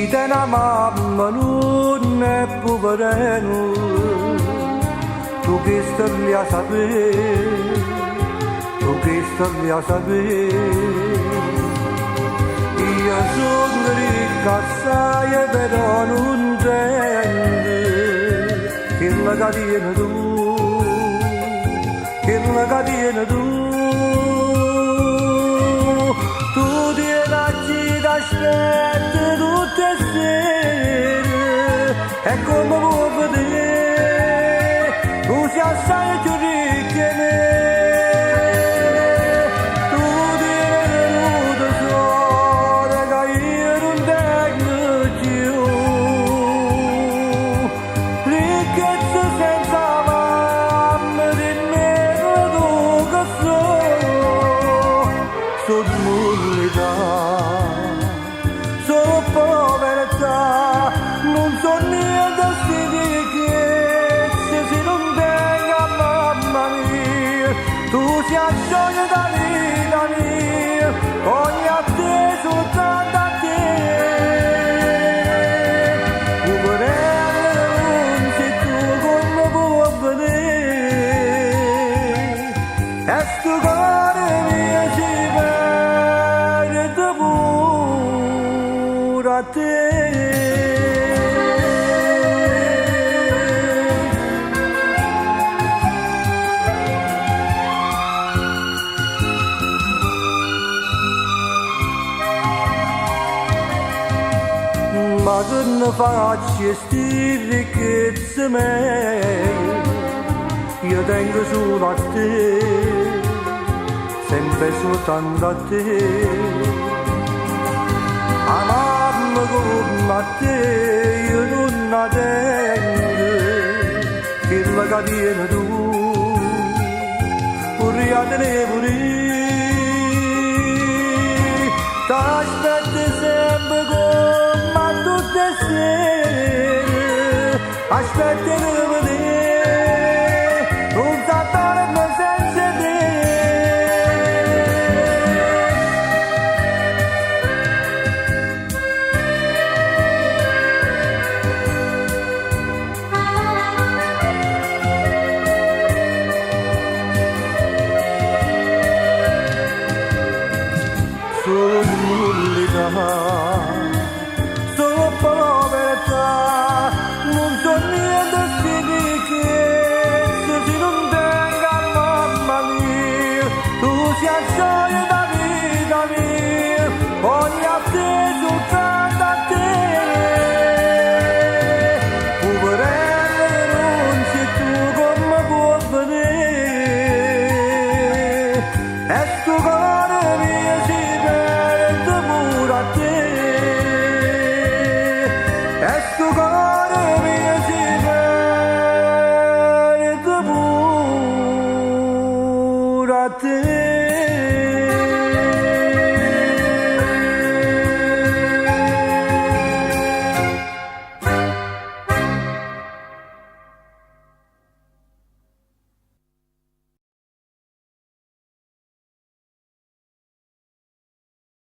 vita è una mamma, non è povereno, tu che stai a sapere, tu che stai a sapere. Io sono ricca assai però non gente che la catena tu, che la catena tu. Tu ti raggi t'aspetti tutte le sere e come vuoi vedere tu sei assai più ricca di me. Tu ti venuto solo che io non tengo più ricchezza senza mamma di me tu che sono nullità, sono povertà, non so niente di ricchezza se non tenga mamma mia, tu sei gioia da vita mia, ogni atteso soltanto a te. Poverello, se tu come puoi vedere, e sto cuore mio si perde pure a te. Ma che ne faccio sti ricchezze mie, io tengo solo a te, sempre soltanto a te. A mamma come a te io non la tengo, che la catena tu, pure a te ne pure. T'aspetti sempre come a tutte le sere, aspetti di vedere un satana senza te. Sono nullità, sono povertà, non so niente di ricchezza se non tenga mamma mia, tu sei gioia da vita mia, ogni a te.